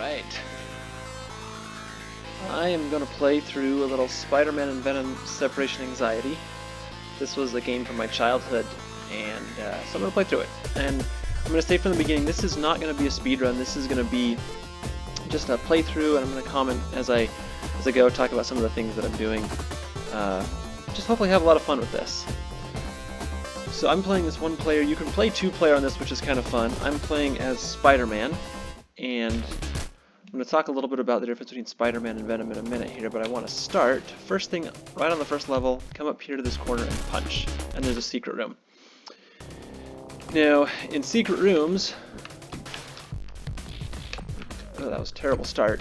Alright. I am going to play through a little Spider-Man and Venom Separation Anxiety. This was a game from my childhood, and so I'm going to play through it. And I'm going to say from the beginning, this is not going to be a speedrun. This is going to be just a playthrough, and I'm going to comment as I go, talk about some of the things that I'm doing. Just hopefully have a lot of fun with this. So I'm playing this one player. You can play two player on this, which is kind of fun. I'm playing as Spider-Man, and I'm going to talk a little bit about the difference between Spider-Man and Venom in a minute here, but I want to start. First thing, right on the first level, come up here to this corner and punch, and there's a secret room. Now, in secret rooms, oh, that was a terrible start.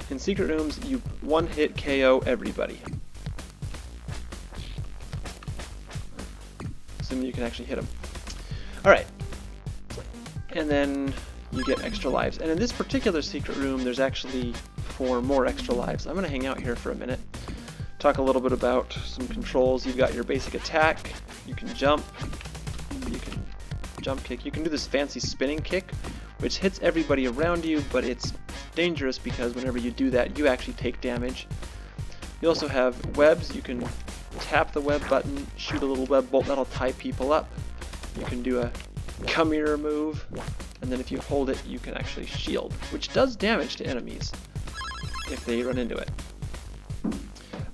In secret rooms, you one-hit KO everybody. Assuming you can actually hit them. Alright. And then you get extra lives. And in this particular secret room, there's actually 4 more extra lives. I'm going to hang out here for a minute. Talk a little bit about some controls. You've got your basic attack. You can jump. You can jump kick. You can do this fancy spinning kick, which hits everybody around you, but it's dangerous because whenever you do that, you actually take damage. You also have webs. You can tap the web button, shoot a little web bolt that'll tie people up. You can do a come here move, and then if you hold it, you can actually shield, which does damage to enemies if they run into it.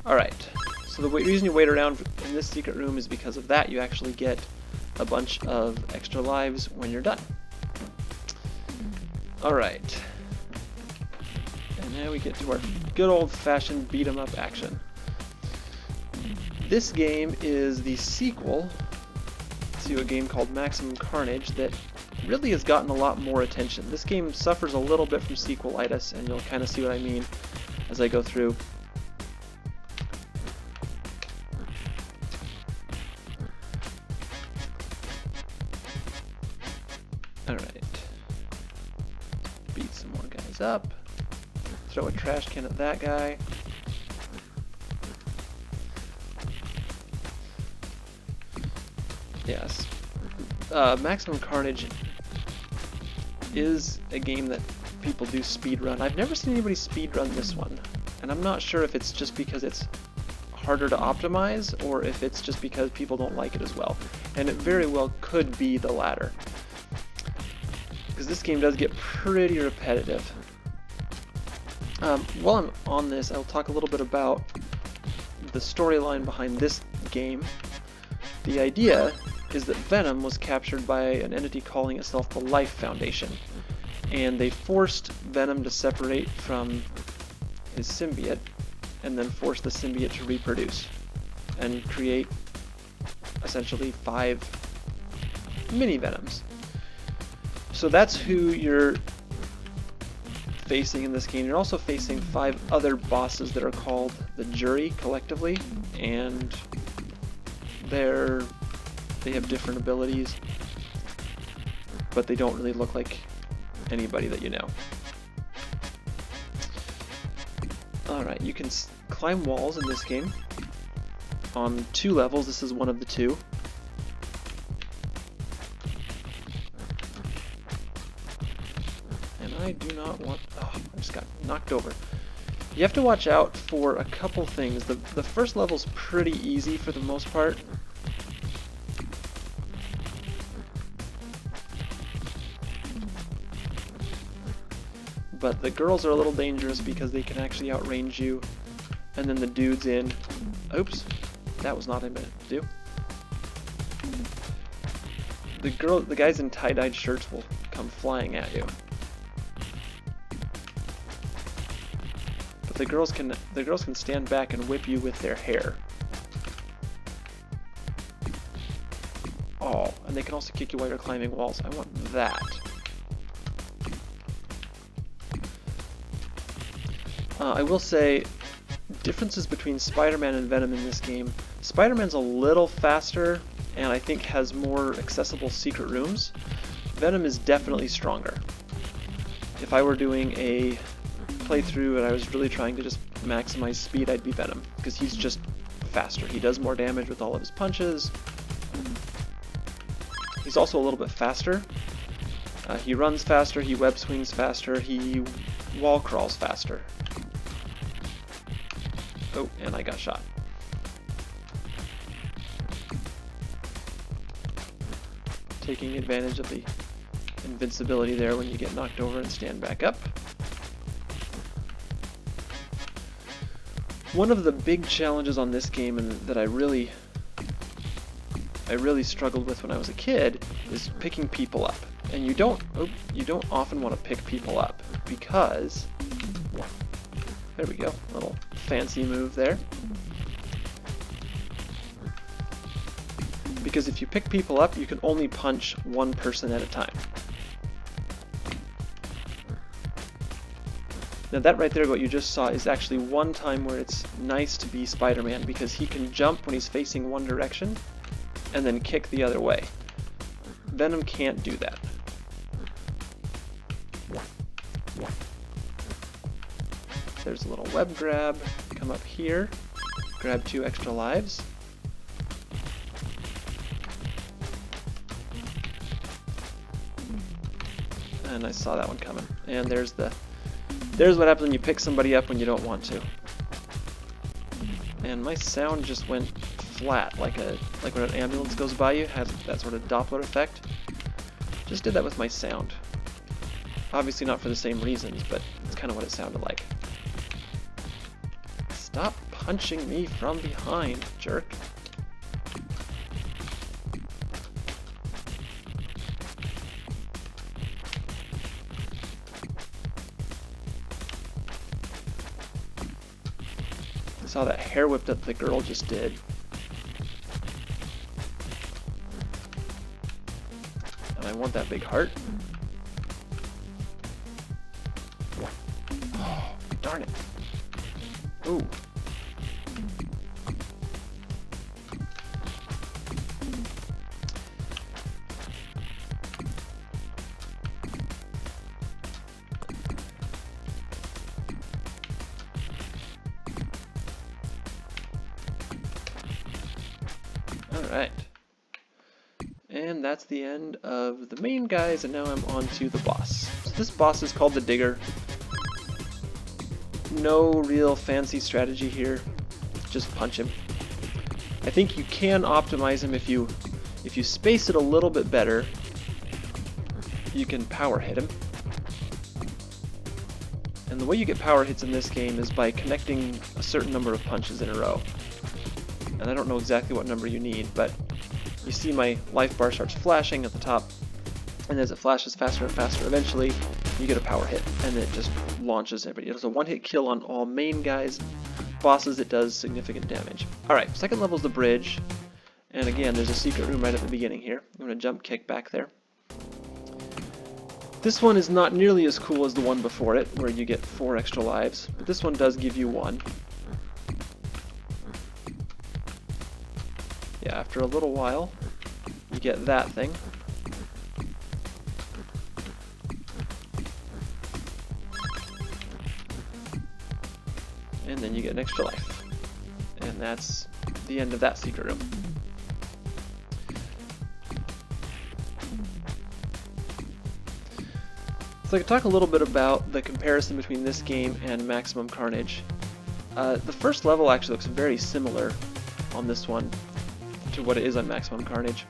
Alright, so the reason you wait around in this secret room is because of that. You actually get a bunch of extra lives when you're done. Alright, and now we get to our good old-fashioned beat-em-up action. This game is the sequel to a game called Maximum Carnage that really has gotten a lot more attention. This game suffers a little bit from sequelitis, and you'll kind of see what I mean as I go through. Alright. Beat some more guys up. Throw a trash can at that guy. Yes. Maximum Carnage is a game that people do speedrun. I've never seen anybody speedrun this one, and I'm not sure if it's just because it's harder to optimize or if it's just because people don't like it as well. And it very well could be the latter, because this game does get pretty repetitive. While I'm on this, I'll talk a little bit about the storyline behind this game. The idea is that Venom was captured by an entity calling itself the Life Foundation, and they forced Venom to separate from his symbiote, and then forced the symbiote to reproduce and create essentially 5 mini-Venoms. So that's who you're facing in this game. You're also facing 5 other bosses that are called the Jury collectively, and they have different abilities, but they don't really look like anybody that you know. Alright, you can climb walls in this game on 2 levels. This is one of the 2. And I do not want... oh, I just got knocked over. You have to watch out for a couple things. The first level's pretty easy for the most part. But the girls are a little dangerous because they can actually outrange you. And then the dudes in... oops, that was not what I meant to do. The guys in tie-dyed shirts will come flying at you. But the girls can stand back and whip you with their hair. Oh, and they can also kick you while you're climbing walls. I want that. I will say, differences between Spider-Man and Venom in this game. Spider-Man's a little faster, and I think has more accessible secret rooms. Venom is definitely stronger. If I were doing a playthrough and I was really trying to just maximize speed, I'd be Venom, because he's just faster. He does more damage with all of his punches. He's also a little bit faster, He runs faster, he web swings faster, he wall crawls faster. Oh, and I got shot. Taking advantage of the invincibility there when you get knocked over and stand back up. One of the big challenges on this game, and that I really struggled with when I was a kid, is picking people up. And you don't often want to pick people up because, there we go, a little fancy move there. Because if you pick people up, you can only punch one person at a time. Now that right there, what you just saw, is actually one time where it's nice to be Spider-Man, because he can jump when he's facing one direction and then kick the other way. Venom can't do that. There's a little web grab, come up here, grab 2 extra lives. And I saw that one coming. And there's what happens when you pick somebody up when you don't want to. And my sound just went flat, like when an ambulance goes by you, has that sort of Doppler effect. Just did that with my sound. Obviously not for the same reasons, but it's kind of what it sounded like. Stop punching me from behind, jerk. I saw that hair whip that the girl just did. And I want that big heart. Oh, darn it. Ooh. Alright. And that's the end of the main guys, and now I'm on to the boss. So this boss is called the Digger. No real fancy strategy here, just punch him. I think you can optimize him if you space it a little bit better. You can power hit him. And the way you get power hits in this game is by connecting a certain number of punches in a row. And I don't know exactly what number you need, but you see my life bar starts flashing at the top, and as it flashes faster and faster, eventually you get a power hit, and it just launches everybody. It does a one-hit kill on all main guys. Bosses, it does significant damage. Alright, second level is the bridge, and again, there's a secret room right at the beginning here. I'm going to jump kick back there. This one is not nearly as cool as the one before it, where you get 4 extra lives, but this one does give you 1. Yeah, after a little while, you get that thing. And then you get an extra life. And that's the end of that secret room. So I could talk a little bit about the comparison between this game and Maximum Carnage. The first level actually looks very similar on this one to what it is on Maximum Carnage.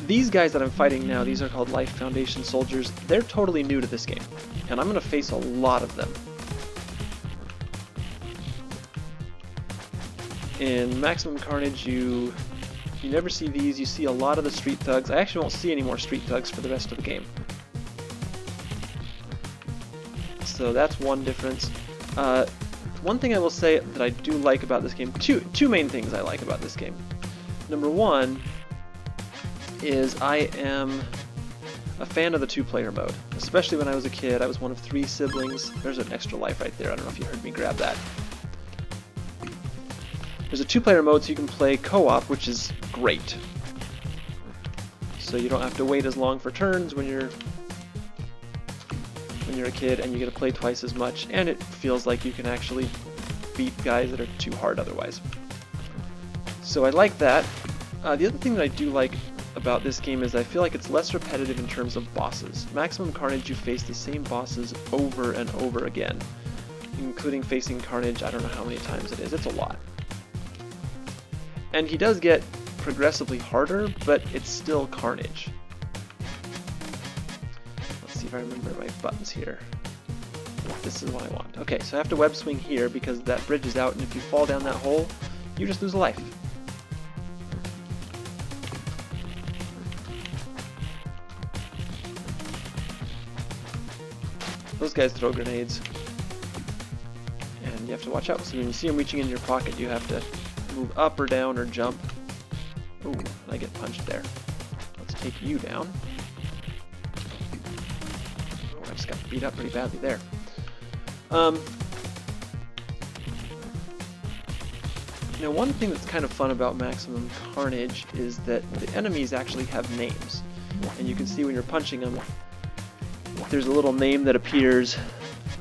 These guys that I'm fighting now, these are called Life Foundation soldiers. They're totally new to this game, and I'm going to face a lot of them. In Maximum Carnage, you never see these. You see a lot of the street thugs. I actually won't see any more street thugs for the rest of the game. So that's one difference. One thing I will say that I do like about this game, two main things I like about this game. Number one is I am a fan of the 2-player mode. Especially when I was a kid, I was one of 3 siblings. There's an extra life right there, I don't know if you heard me grab that. There's a 2-player mode so you can play co-op, which is great. So you don't have to wait as long for turns when you're a kid, and you get to play twice as much, and it feels like you can actually beat guys that are too hard otherwise. So I like that. The other thing that I do like about this game is I feel like it's less repetitive in terms of bosses. Maximum Carnage, you face the same bosses over and over again, including facing Carnage, I don't know how many times it is. It's a lot. And he does get progressively harder, but it's still Carnage. Let's see if I remember my buttons here. This is what I want. Okay, so I have to web swing here because that bridge is out, and if you fall down that hole, you just lose a life. Those guys throw grenades, and you have to watch out. So when you see them reaching in your pocket, you have to move up or down or jump. Ooh, I get punched there. Let's take you down. Oh, I just got beat up pretty badly there. Now, one thing that's kind of fun about Maximum Carnage is that the enemies actually have names, and you can see when you're punching them, there's a little name that appears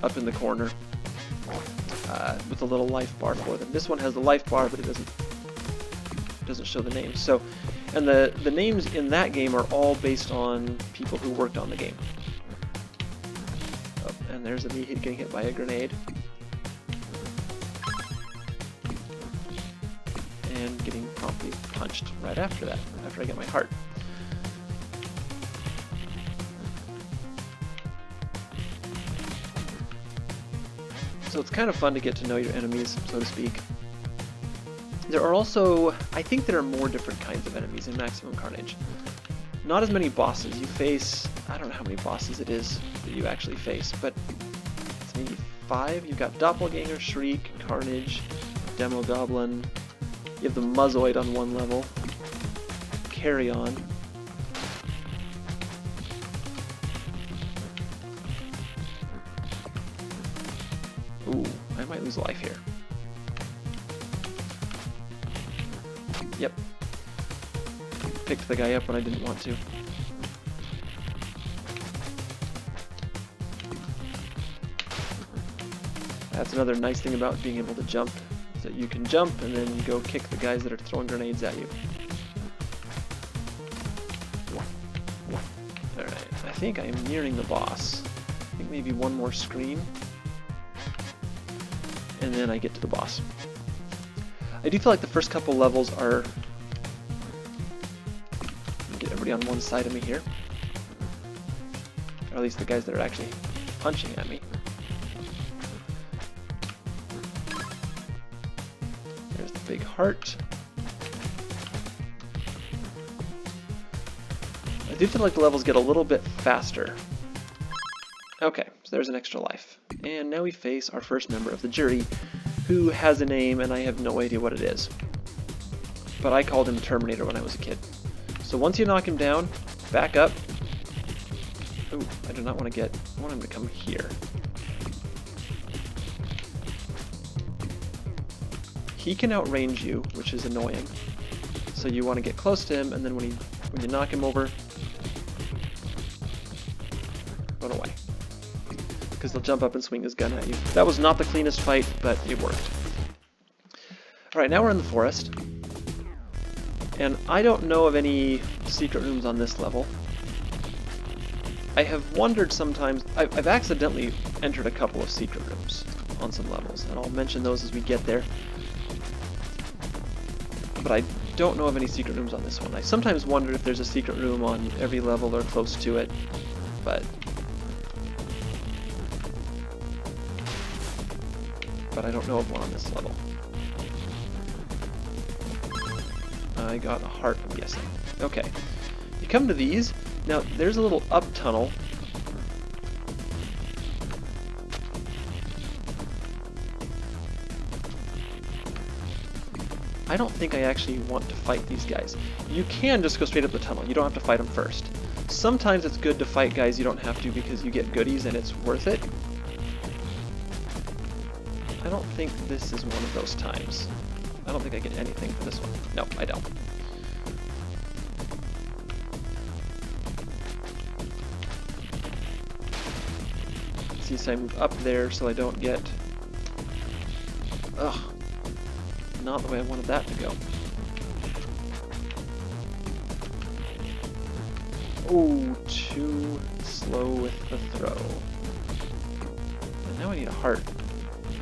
up in the corner with a little life bar for them. This one has the life bar, but it doesn't show the names. So, and the names in that game are all based on people who worked on the game. Oh, and there's me getting hit by a grenade. And getting promptly punched right after that, after I get my heart. So it's kind of fun to get to know your enemies, so to speak. There are also, I think there are more different kinds of enemies in Maximum Carnage. Not as many bosses. You face, I don't know how many bosses it is that you actually face, but it's maybe 5. You've got Doppelganger, Shriek, Carnage, Demo Goblin. You have the Muzzoid on one level. Carry-On. Ooh, I might lose life here. Yep. Picked the guy up when I didn't want to. That's another nice thing about being able to jump, is that you can jump and then go kick the guys that are throwing grenades at you. Alright, I think I am nearing the boss. I think maybe one more screen, and then I get to the boss. I do feel like the first couple levels are... Get everybody on one side of me here. Or at least the guys that are actually punching at me. There's the big heart. I do feel like the levels get a little bit faster. Okay, so there's an extra life. And now we face our first member of the jury, who has a name and I have no idea what it is. But I called him Terminator when I was a kid. So once you knock him down, back up. Ooh, I do not want to get... I want him to come here. He can outrange you, which is annoying. So you want to get close to him, and then when you knock him over, run away. Because he'll jump up and swing his gun at you. That was not the cleanest fight, but it worked. Alright, now we're in the forest. And I don't know of any secret rooms on this level. I have wondered sometimes... I've accidentally entered a couple of secret rooms on some levels, and I'll mention those as we get there. But I don't know of any secret rooms on this one. I sometimes wonder if there's a secret room on every level or close to it, but I don't know of one on this level. I got a heart, I'm guessing. Okay. You come to these. Now, there's a little up tunnel. I don't think I actually want to fight these guys. You can just go straight up the tunnel. You don't have to fight them first. Sometimes it's good to fight guys you don't have to because you get goodies and it's worth it. I don't think this is one of those times. I don't think I get anything for this one. No, I don't. See, so I move up there so I don't get... Ugh. Not the way I wanted that to go. Oh, too slow with the throw. And now I need a heart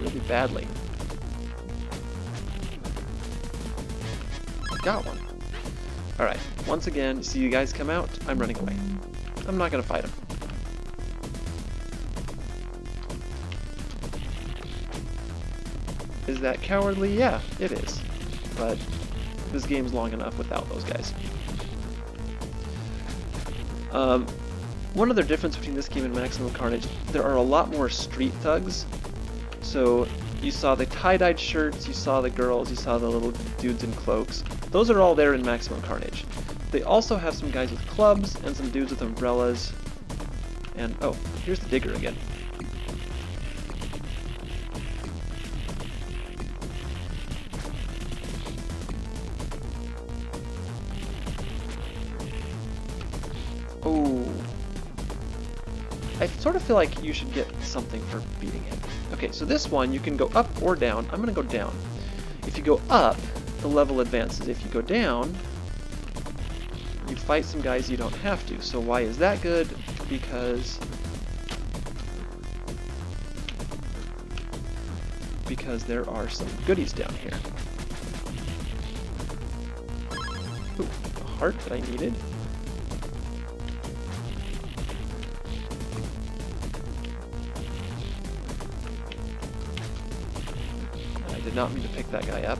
really badly. Got one. Alright, once again, you see you guys come out, I'm running away. I'm not gonna fight him. Is that cowardly? Yeah, it is. But this game's long enough without those guys. One other difference between this game and Maximum Carnage, there are a lot more street thugs. So you saw the tie-dyed shirts, you saw the girls, you saw the little dudes in cloaks. Those are all there in Maximum Carnage. They also have some guys with clubs and some dudes with umbrellas. And, oh, here's the digger again. Oh. I sort of feel like you should get something for beating him. Okay, so this one, you can go up or down. I'm going to go down. If you go up, the level advances. If you go down, you fight some guys you don't have to. So why is that good? Because there are some goodies down here. Ooh, a heart that I needed. I did not mean to pick that guy up.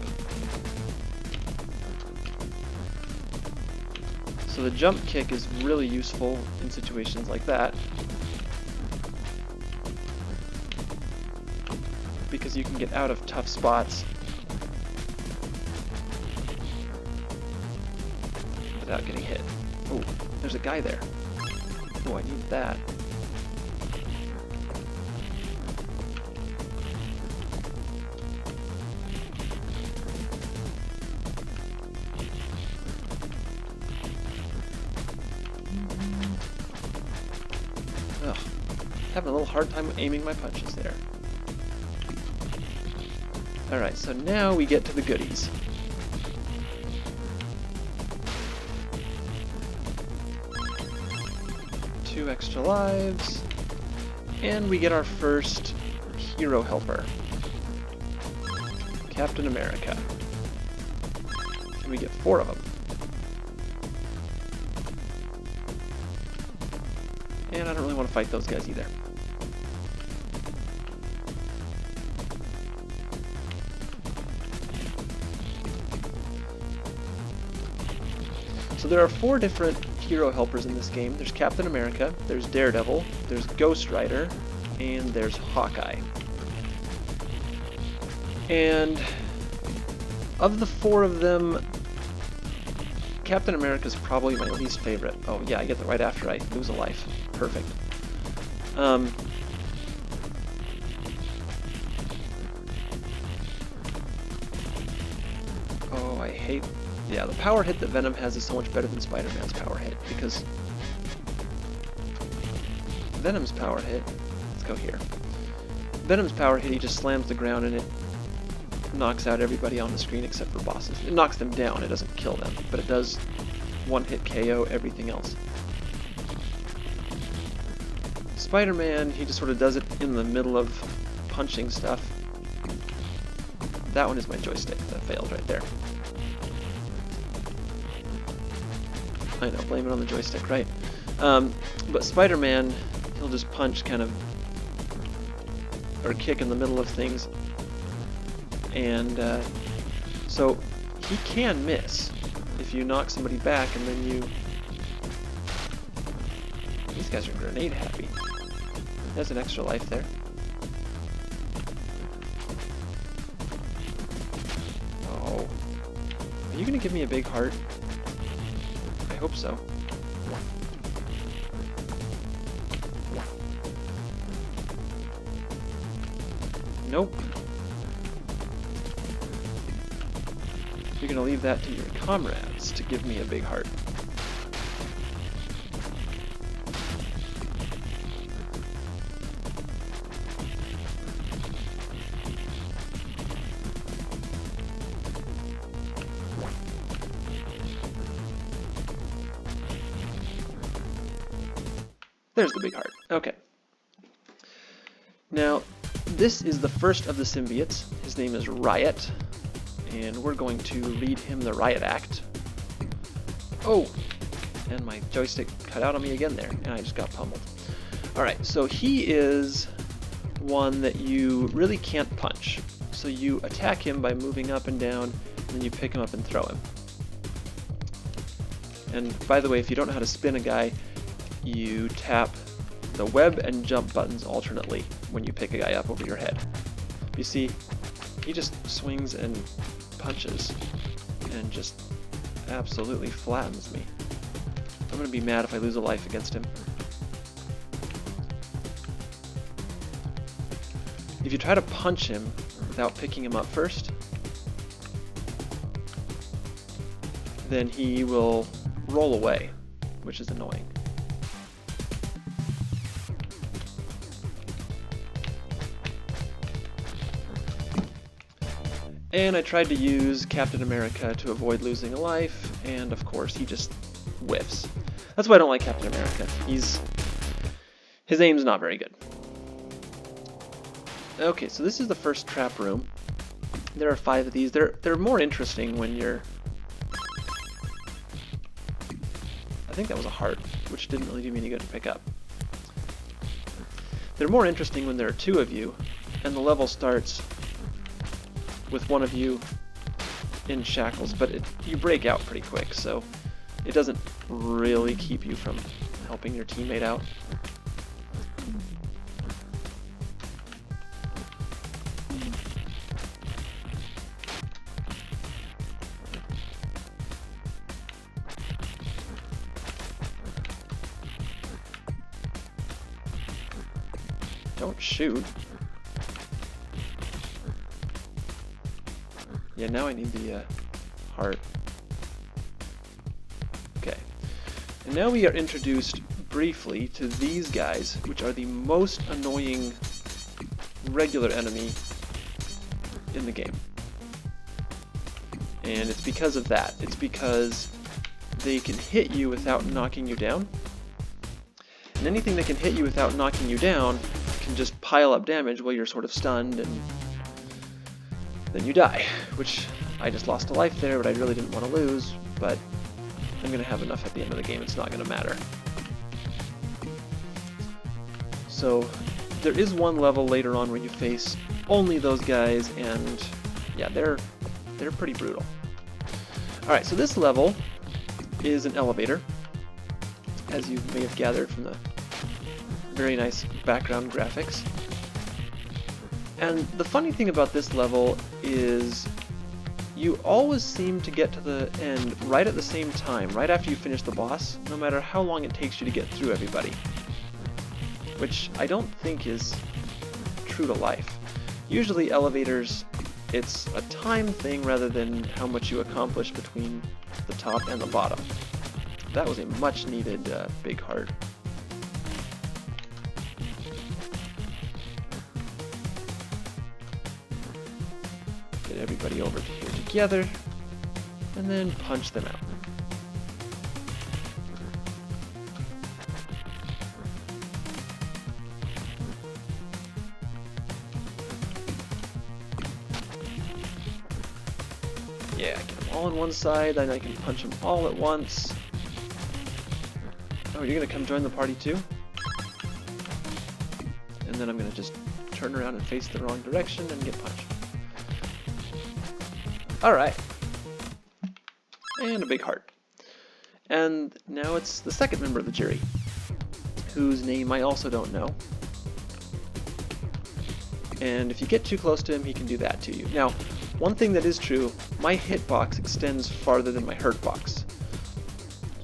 So the jump kick is really useful in situations like that, because you can get out of tough spots without getting hit. Oh, there's a guy there. Oh, I need that. Ugh, having a little hard time aiming my punches there. Alright, so now we get to the goodies. Two extra lives, and we get our first hero helper, Captain America. And we get 4 of them. And I don't really want to fight those guys either. So there are 4 different hero helpers in this game. There's Captain America, there's Daredevil, there's Ghost Rider, and there's Hawkeye. And of the 4 of them, Captain America's probably my least favorite. Oh yeah, I get that right after I lose a life. Perfect. Oh, I hate... Yeah, the power hit that Venom has is so much better than Spider-Man's power hit, because Venom's power hit... Let's go here. Venom's power hit, he just slams the ground and it knocks out everybody on the screen except for bosses. It knocks them down, it doesn't kill them, but it does one-hit KO everything else. Spider-Man, he just sort of does it in the middle of punching stuff. That one is my joystick. That failed right there. I know, blame it on the joystick, right? But Spider-Man, he'll just punch kind of, or kick in the middle of things. And so he can miss if you knock somebody back and then you... These guys are grenade happy. There's an extra life there. Oh. Are you gonna give me a big heart? I hope so. Nope. You're gonna leave that to your comrades to give me a big heart. There's the big heart. Okay. Now, this is the first of the symbiotes. His name is Riot, and we're going to read him the Riot Act. Oh! And my joystick cut out on me again there, and I just got pummeled. Alright, so he is one that you really can't punch. So you attack him by moving up and down, and then you pick him up and throw him. And by the way, if you don't know how to spin a guy, you tap the web and jump buttons alternately when you pick a guy up over your head. You see, he just swings and punches and just absolutely flattens me. I'm going to be mad if I lose a life against him. If you try to punch him without picking him up first, then he will roll away, which is annoying. And I tried to use Captain America to avoid losing a life, and of course he just whiffs. That's why I don't like Captain America. His aim's not very good. Okay, so this is the first trap room. There are 5 of these. They're more interesting when you're... I think that was a heart, which didn't really do me any good to pick up. They're more interesting when there are 2 of you, and the level starts with one of you in shackles, but you break out pretty quick, so it doesn't really keep you from helping your teammate out. Don't shoot. Yeah, now I need the heart. Okay. And now we are introduced briefly to these guys, which are the most annoying regular enemy in the game. And it's because of that. It's because they can hit you without knocking you down. And anything that can hit you without knocking you down can just pile up damage while you're sort of stunned, and then you die, which I just lost a life there, but I really didn't want to lose, but I'm going to have enough at the end of the game, it's not going to matter. So there is one level later on where you face only those guys, and yeah, they're pretty brutal. Alright, so this level is an elevator, as you may have gathered from the very nice background graphics. And the funny thing about this level is you always seem to get to the end right at the same time, right after you finish the boss, no matter how long it takes you to get through everybody. Which I don't think is true to life. Usually elevators, it's a time thing rather than how much you accomplish between the top and the bottom. That was a much needed big heart. Get everybody over to here together, and then punch them out. Yeah, get them all on one side, then I can punch them all at once. Oh, you're gonna come join the party too? And then I'm gonna just turn around and face the wrong direction and get punched. Alright. And a big heart. And now it's the second member of the jury, whose name I also don't know. And if you get too close to him, he can do that to you. Now, one thing that is true, my hitbox extends farther than my hurt box.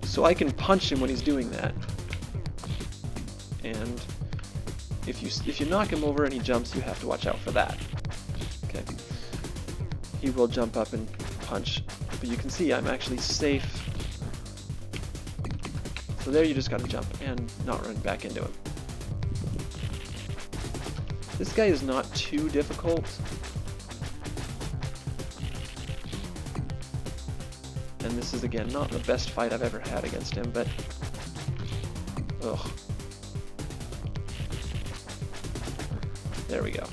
So I can punch him when he's doing that. And if you knock him over and he jumps, you have to watch out for that. Okay. He will jump up and punch, but you can see I'm actually safe. So there you just gotta jump and not run back into him. This guy is not too difficult. And this is again not the best fight I've ever had against him, but ugh. There we go.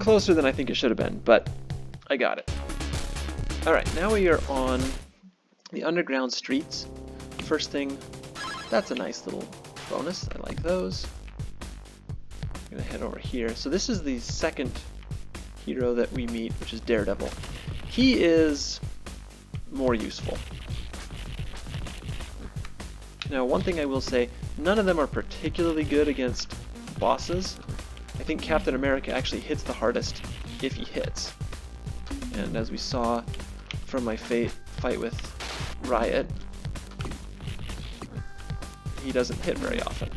Closer than I think it should have been, but I got it. Alright, now we are on the underground streets. First thing, that's a nice little bonus. I like those. I'm going to head over here. So this is the second hero that we meet, which is Daredevil. He is more useful. Now, one thing I will say, none of them are particularly good against bosses. I think Captain America actually hits the hardest if he hits. And as we saw from my fight with Riot, he doesn't hit very often.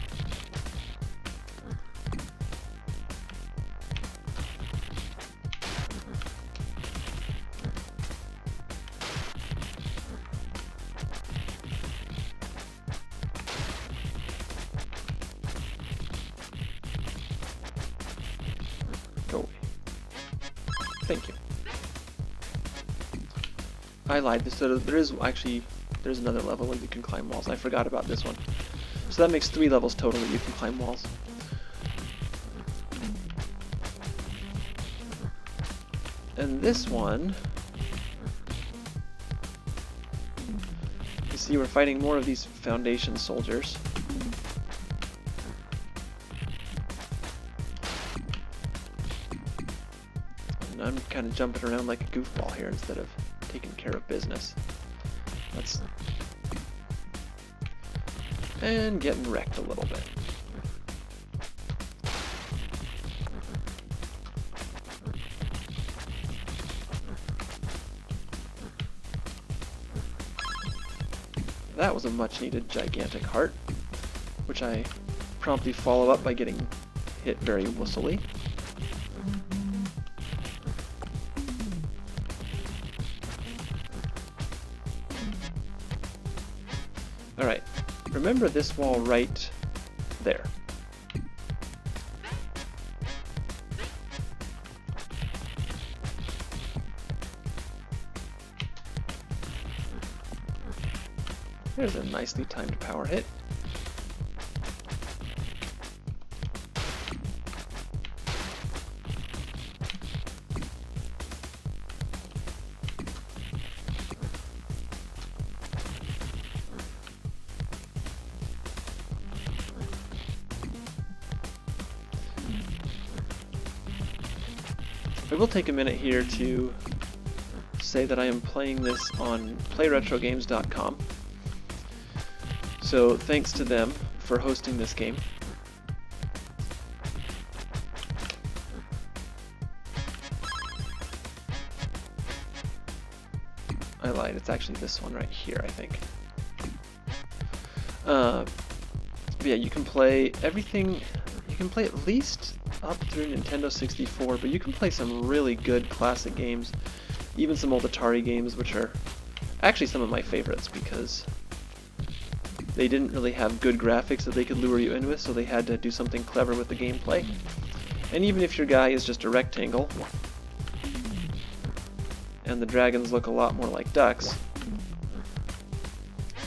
Go away. Thank you. I lied. So there's another level where you can climb walls. I forgot about this one. So that makes 3 levels total that you can climb walls. And this one, you see we're fighting more of these Foundation soldiers. And I'm kind of jumping around like a goofball here instead of taking care of business. And getting wrecked a little bit. That was a much needed gigantic heart, which I promptly follow up by getting hit very wussily. Alright, remember this wall right there. There's a nicely timed power hit. I will take a minute here to say that I am playing this on playretrogames.com. So thanks to them for hosting this game. I lied, it's actually this one right here, I think. But yeah, you can play everything, you can play at least up through Nintendo 64, but you can play some really good classic games, even some old Atari games, which are actually some of my favorites because they didn't really have good graphics that they could lure you in with, so they had to do something clever with the gameplay. And even if your guy is just a rectangle, and the dragons look a lot more like ducks,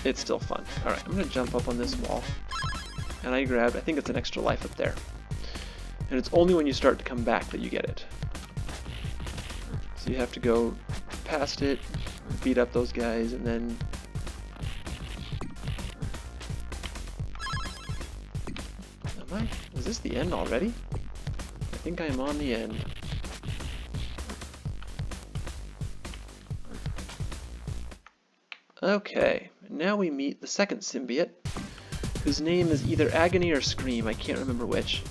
it's still fun. Alright, I'm going to jump up on this wall, and I think it's an extra life up there. And it's only when you start to come back that you get it. So you have to go past it, beat up those guys, and then is this the end already? I think I am on the end. Okay, now we meet the second symbiote, whose name is either Agony or Scream, I can't remember which.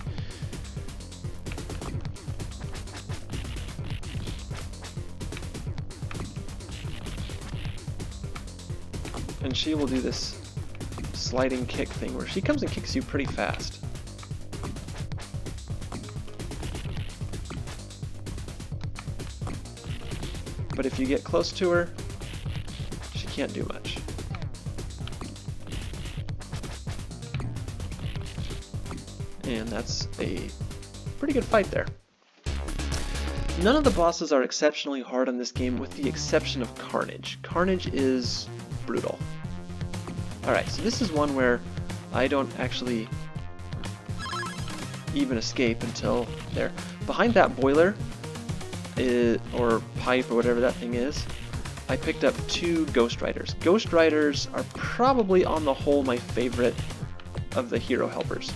And she will do this sliding kick thing where she comes and kicks you pretty fast. But if you get close to her, she can't do much. And that's a pretty good fight there. None of the bosses are exceptionally hard on this game with the exception of Carnage. Carnage is brutal. Alright, so this is one where I don't actually even escape until there. Behind that boiler, or pipe or whatever that thing is, I picked up 2 Ghost Riders. Ghost Riders are probably on the whole my favorite of the hero helpers,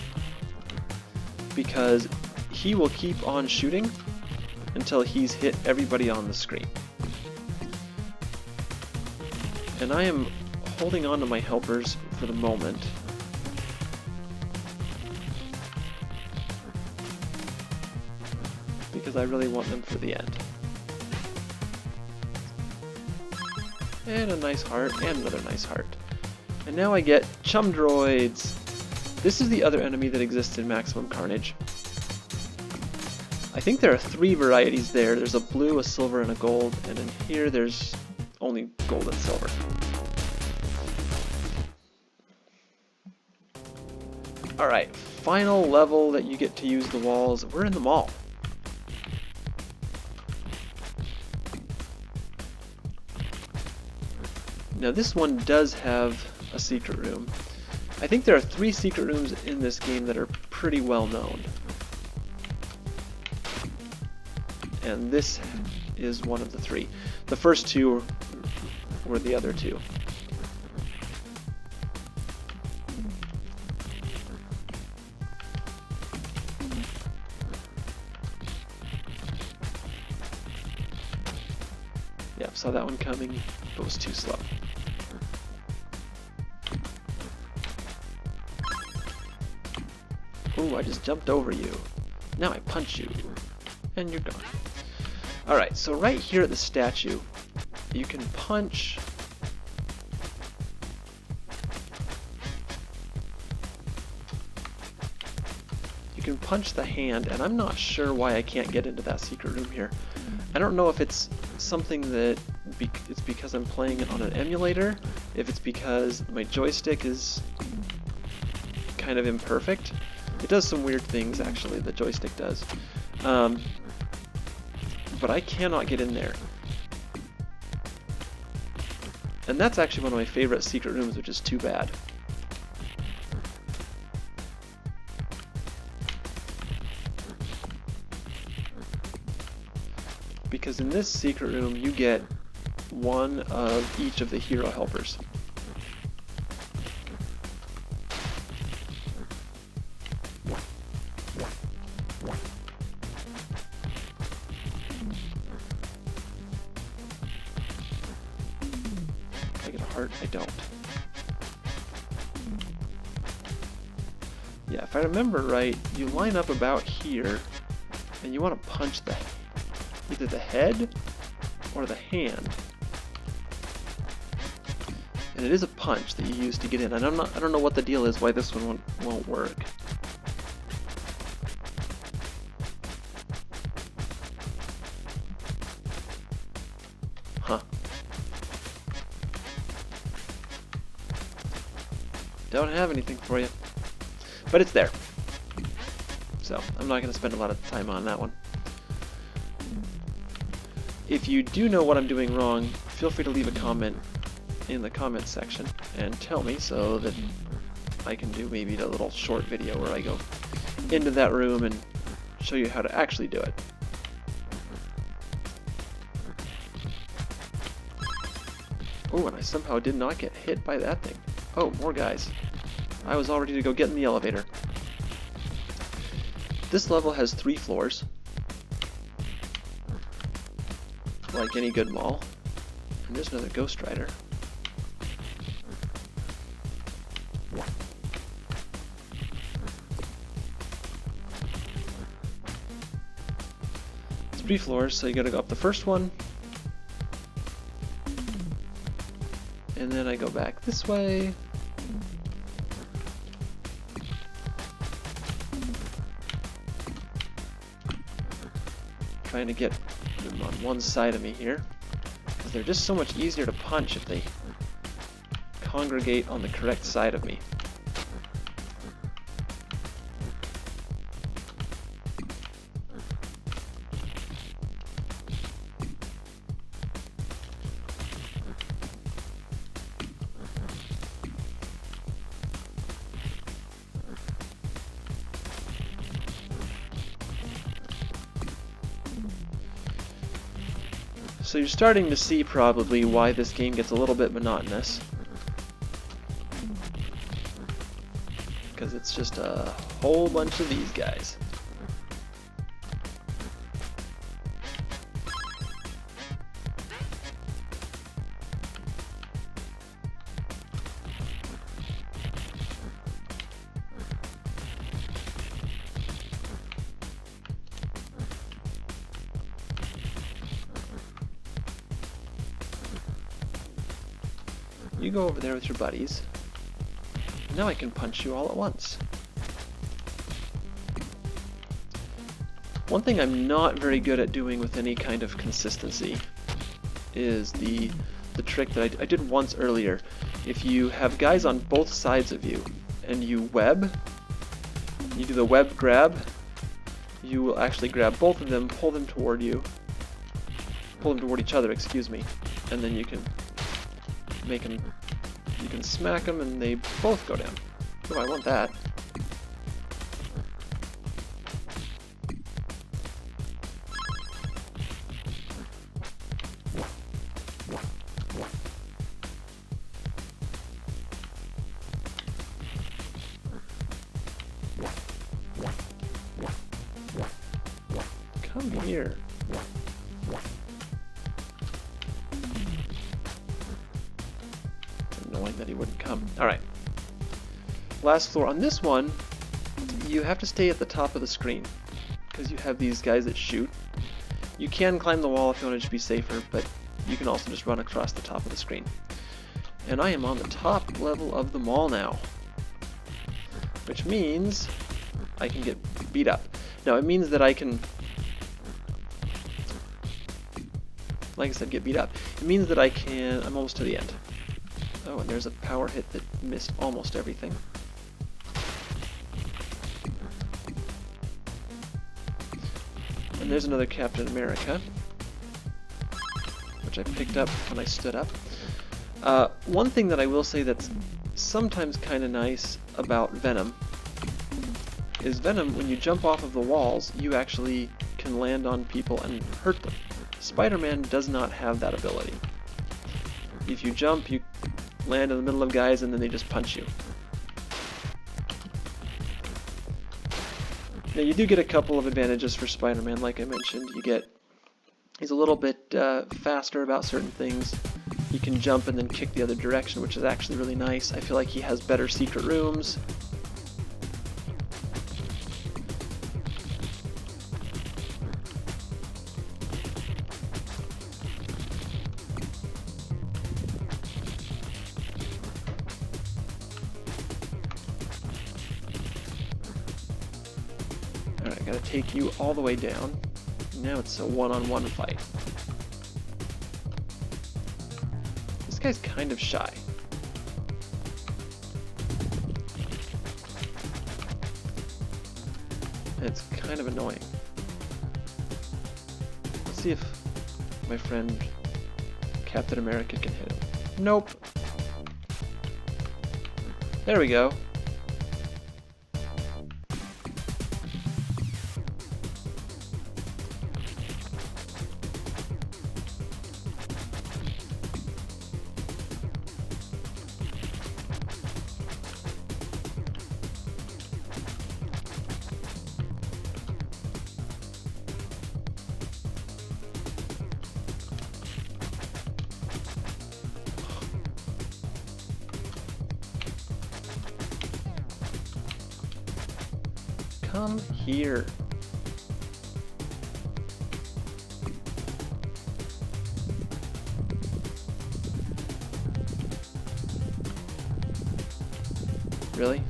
because he will keep on shooting until he's hit everybody on the screen. And I am holding on to my helpers for the moment. Because I really want them for the end. And a nice heart, and another nice heart. And now I get Chum Droids! This is the other enemy that exists in Maximum Carnage. I think there are 3 varieties there. There's a blue, a silver, and a gold, and in here there's only gold and silver. Alright, final level that you get to use the walls. We're in the mall. Now this one does have a secret room. I think there are 3 secret rooms in this game that are pretty well known. And this is one of the 3. The first 2 were the other 2. Yep, saw that one coming, but was too slow. Ooh, I just jumped over you. Now I punch you. And you're gone. Alright, so right here at the statue, you can punch... You can punch the hand, and I'm not sure why I can't get into that secret room here. I don't know if it's something that it's because I'm playing it on an emulator, if it's because my joystick is kind of imperfect. It does some weird things, actually, the joystick does. But I cannot get in there. And that's actually one of my favorite secret rooms, which is too bad. Because in this secret room, you get one of each of the hero helpers. I get a heart? I don't. Yeah, if I remember right, you line up about here, and you want to punch either the head or the hand. And it is a punch that you use to get in. And I don't know what the deal is, why this one won't work. Huh. Don't have anything for you. But it's there. So, I'm not going to spend a lot of time on that one. If you do know what I'm doing wrong, feel free to leave a comment in the comments section and tell me so that I can do maybe a little short video where I go into that room and show you how to actually do it. Oh, and I somehow did not get hit by that thing. Oh, more guys. I was all ready to go get in the elevator. This level has 3 floors. Like any good mall. And there's another Ghost Rider. It's 3 floors, so you gotta go up the first one. And then I go back this way. Trying to get them on one side of me here, because they're just so much easier to punch if they congregate on the correct side of me. So you're starting to see probably why this game gets a little bit monotonous. Because it's just a whole bunch of these guys. You go over there with your buddies. Now I can punch you all at once. One thing I'm not very good at doing with any kind of consistency is the trick that I did once earlier. If you have guys on both sides of you and you web, you do the web grab, you will actually grab both of them, pull them toward you, pull them toward each other, excuse me, and then you can make them, you can smack them and they both go down. Oh, I want that. Come here. Annoying that he wouldn't come. Alright. Last floor. On this one, you have to stay at the top of the screen because you have these guys that shoot. You can climb the wall if you want to just be safer, but you can also just run across the top of the screen. And I am on the top level of the mall now, which means I can get beat up. Now, it means that I can, like I said, get beat up. It means that I'm almost to the end. Oh, and there's a power hit that missed almost everything. And there's another Captain America, which I picked up when I stood up. One thing that I will say that's sometimes kind of nice about Venom is Venom, when you jump off of the walls, you actually can land on people and hurt them. Spider-Man does not have that ability. If you jump, you land in the middle of guys and then they just punch you. Now you do get a couple of advantages for Spider-Man, like I mentioned. He's a little bit faster about certain things. He can jump and then kick the other direction, which is actually really nice. I feel like he has better secret rooms. Alright, I gotta take you all the way down. Now it's a one-on-one fight. This guy's kind of shy. And it's kind of annoying. Let's see if my friend Captain America can hit him. Nope. There we go. Come here. Really?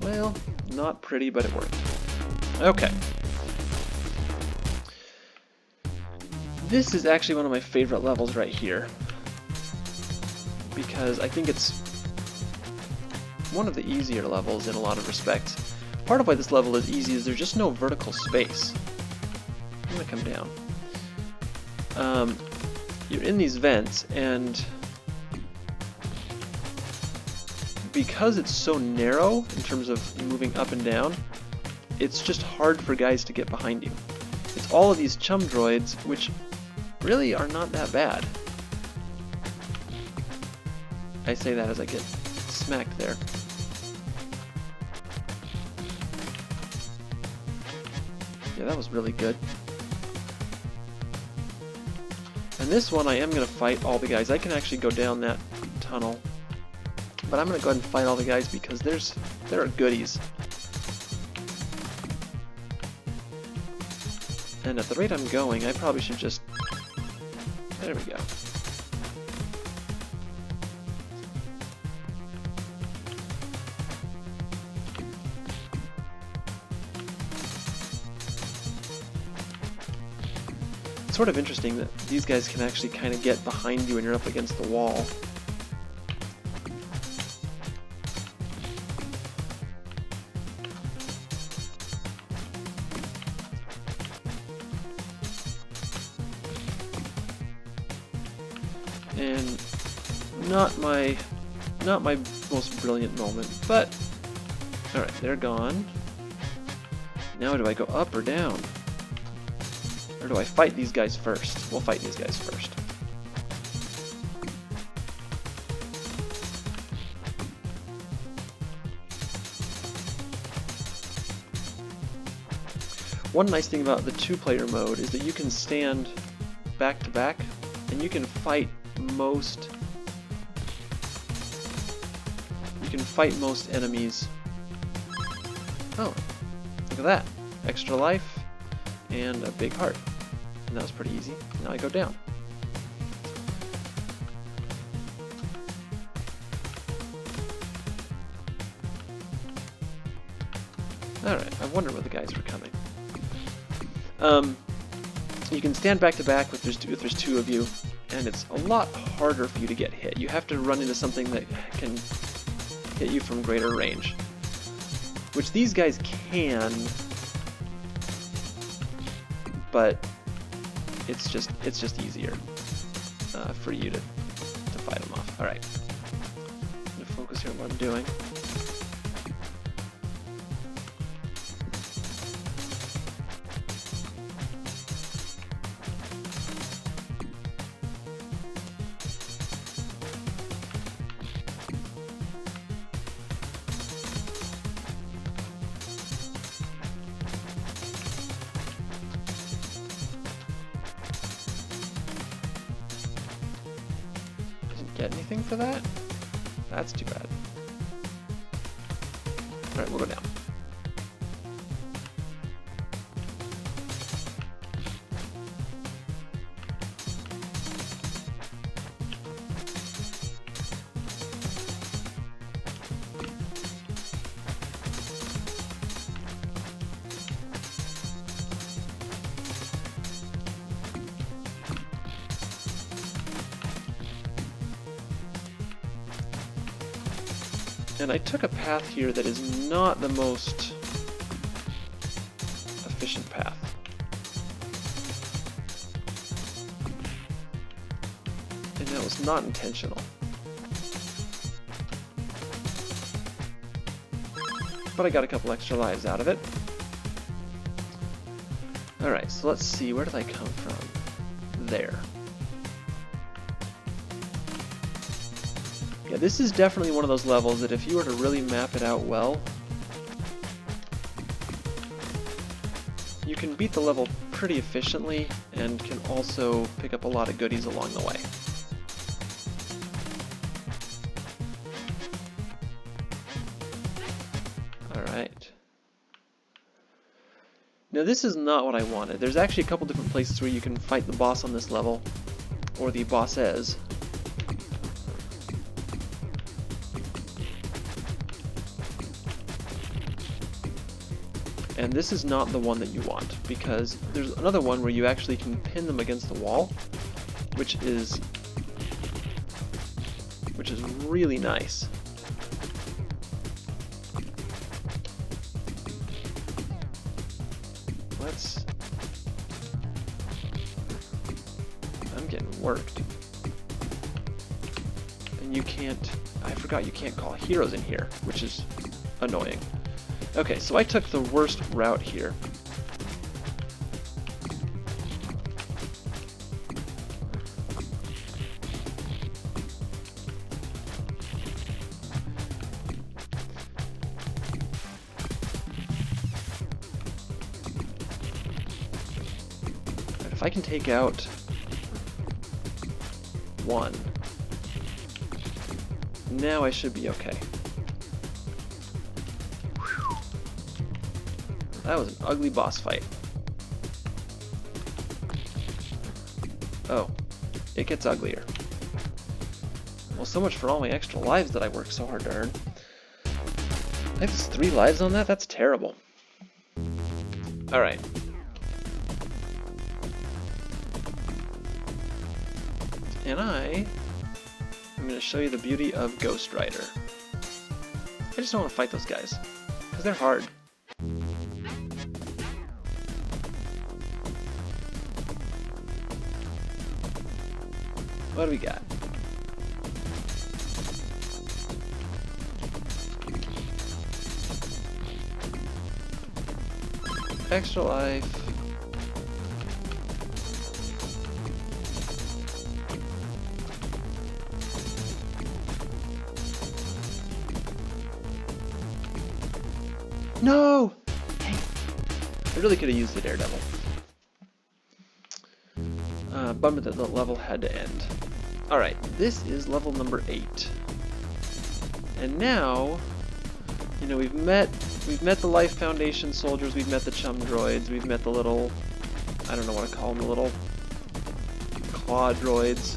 Well, not pretty, but it worked. Okay. This is actually one of my favorite levels right here, because I think it's one of the easier levels in a lot of respects. Part of why this level is easy is there's just no vertical space. gonna come down. You're in these vents, and because it's so narrow in terms of moving up and down, it's just hard for guys to get behind you. It's all of these chum droids, which really are not that bad. I say that as I get smacked there. Yeah, that was really good. And this one I am going to fight all the guys. I can actually go down that tunnel. But I'm going to go ahead and fight all the guys because there are goodies. And at the rate I'm going, I probably should just... There we go. It's sort of interesting that these guys can actually kind of get behind you when you're up against the wall. And not my most brilliant moment, but alright, they're gone. Now do I go up or down? Or do I fight these guys first? We'll fight these guys first. One nice thing about the two-player mode is that you can stand back to back and you can fight most enemies. Oh, look at that. Extra life and a big heart. And that was pretty easy. Now I go down. Alright, I wonder where the guys were coming. You can stand back to back if there's two of you, and it's a lot harder for you to get hit. You have to run into something that can hit you from greater range, which these guys can, but it's just easier for you to fight them off. All right, I'm gonna focus here on what I'm doing. Get anything for that? That's too bad. Alright, we'll go down. And I took a path here that is not the most efficient path. And that was not intentional. But I got a couple extra lives out of it. Alright, so let's see, where did I come from? There. Yeah, this is definitely one of those levels that if you were to really map it out well, you can beat the level pretty efficiently and can also pick up a lot of goodies along the way. Alright. Now this is not what I wanted. There's actually a couple different places where you can fight the boss on this level, or the bosses. And this is not the one that you want, because there's another one where you actually can pin them against the wall, which is really nice. I'm getting worked. And you can't... I forgot you can't call heroes in here, which is annoying. Okay, so I took the worst route here. If I can take out one, now I should be okay. Whew. That was an ugly boss fight. Oh, it gets uglier. Well, so much for all my extra lives that I worked so hard to earn. I have 3 lives on that? That's terrible. Alright. And I'm going to show you the beauty of Ghost Rider. I just don't want to fight those guys, because they're hard. What do we got? Extra life. No! Dang. I really could have used the Daredevil. Bummer that the level had to end. Alright, this is level number 8. And now, you know, we've met the Life Foundation soldiers, we've met the chum droids, we've met the little, I don't know what to call them, the little claw droids.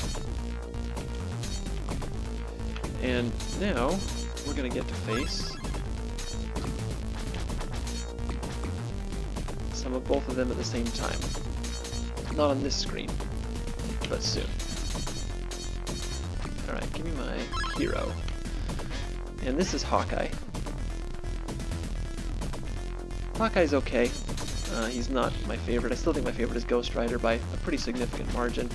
And now, we're gonna get to face some of both of them at the same time. Not on this screen, but soon. Alright, give me my hero. And this is Hawkeye. Hawkeye's okay. He's not my favorite. I still think my favorite is Ghost Rider by a pretty significant margin.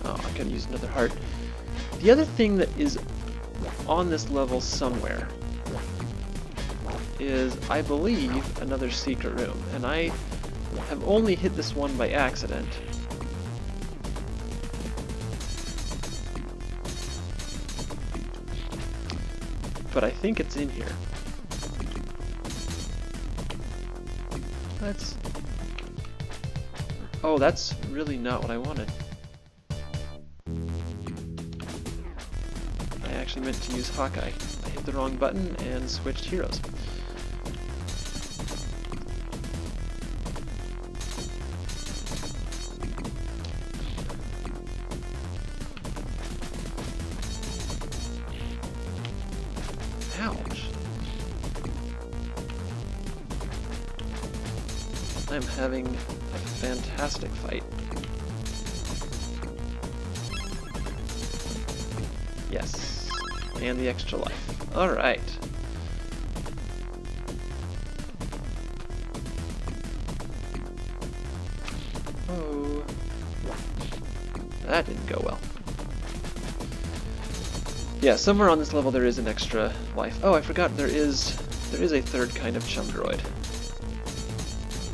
Oh, I could use another heart. The other thing that is on this level somewhere is, I believe, another secret room, and I have only hit this one by accident. But I think it's in here. Oh, that's really not what I wanted. I actually meant to use Hawkeye. I hit the wrong button and switched heroes. Ouch. I'm having a fantastic fight. Yes, and the extra life. Alright. Oh, that didn't go well. Yeah, somewhere on this level there is an extra life. Oh, I forgot there is a third kind of chum droid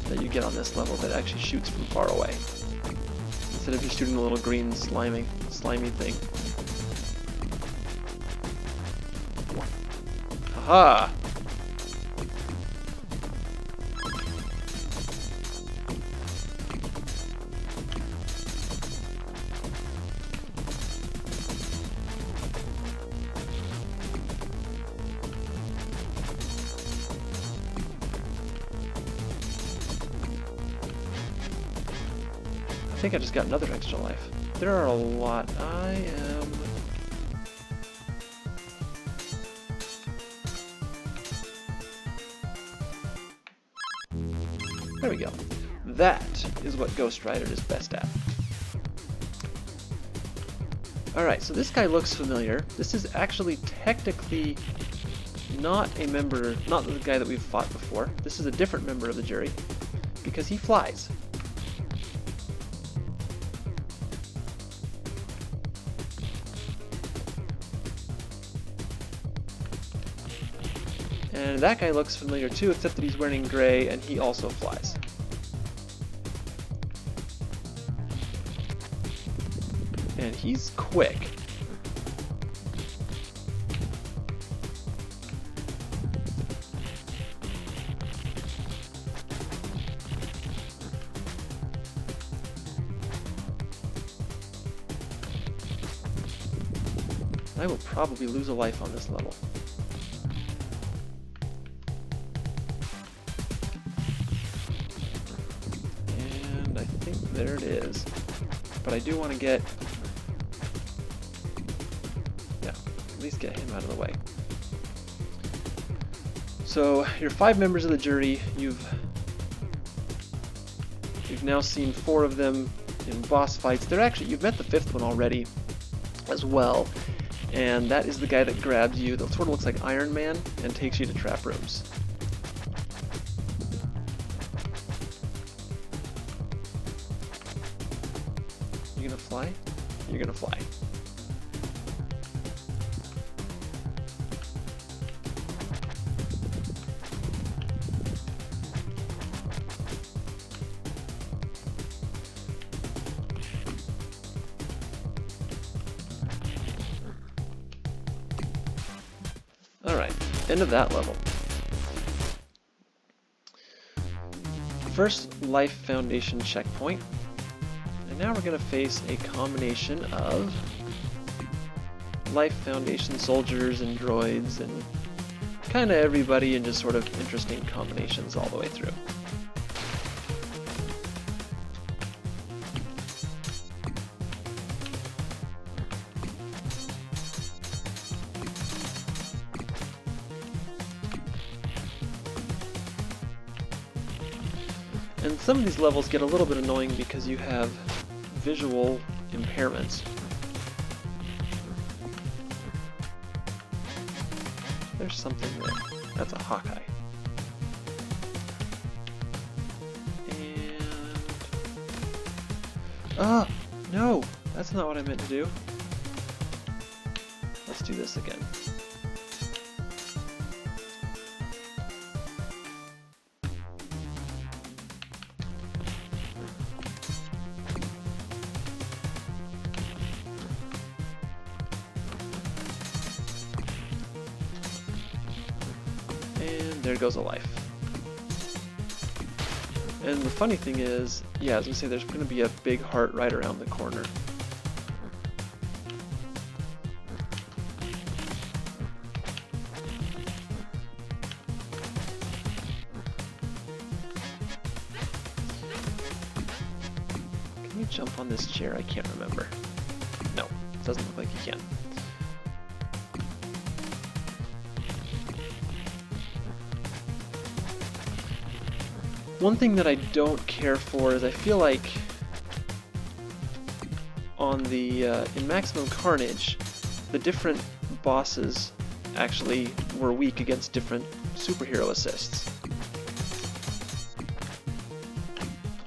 that you get on this level that actually shoots from far away, instead of just shooting a little green slimy thing. Aha! I think I just got another extra life. There are a lot. I am... There we go. That is what Ghost Rider is best at. Alright, so this guy looks familiar. This is actually technically not a member, not the guy that we've fought before. This is a different member of the jury, because he flies. And that guy looks familiar too, except that he's wearing gray and he also flies. And he's quick. I will probably lose a life on this level. And I think there it is. But I do want to get... at least get him out of the way. So you're 5 members of the jury. You've now seen 4 of them in boss fights. They're actually, you've met the 5th one already as well, and that is the guy that grabs you, that sort of looks like Iron Man, and takes you to trap rooms. You gonna fly? You're gonna fly. Alright, end of that level. First Life Foundation checkpoint. And now we're going to face a combination of Life Foundation soldiers and droids and kind of everybody in just sort of interesting combinations all the way through. And some of these levels get a little bit annoying because you have visual impairments. There's something there. That's a Hawkeye. And... ah! No! That's not what I meant to do. Let's do this again. There goes a life. And the funny thing is, yeah, as we say, there's going to be a big heart right around the corner. Can you jump on this chair? I can't remember. No, it doesn't look like you can. One thing that I don't care for is I feel like on the in Maximum Carnage, the different bosses actually were weak against different superhero assists.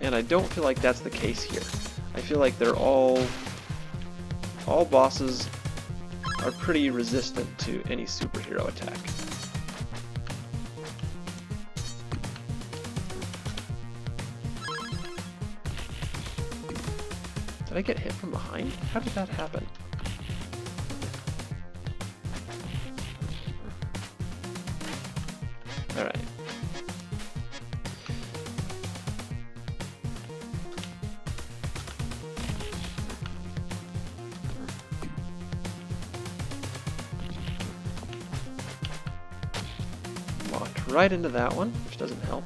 And I don't feel like that's the case here. I feel like they're all bosses are pretty resistant to any superhero attack. Did I get hit from behind? How did that happen? Alright. Walked right into that one, which doesn't help.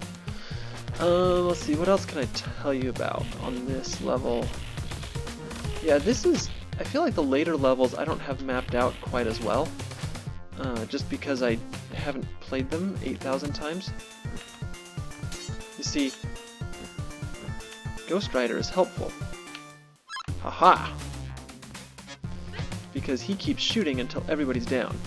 Let's see, what else can I tell you about on this level? Yeah, I feel like the later levels I don't have mapped out quite as well, just because I haven't played them 8,000 times. You see, Ghost Rider is helpful. Haha! Because he keeps shooting until everybody's down.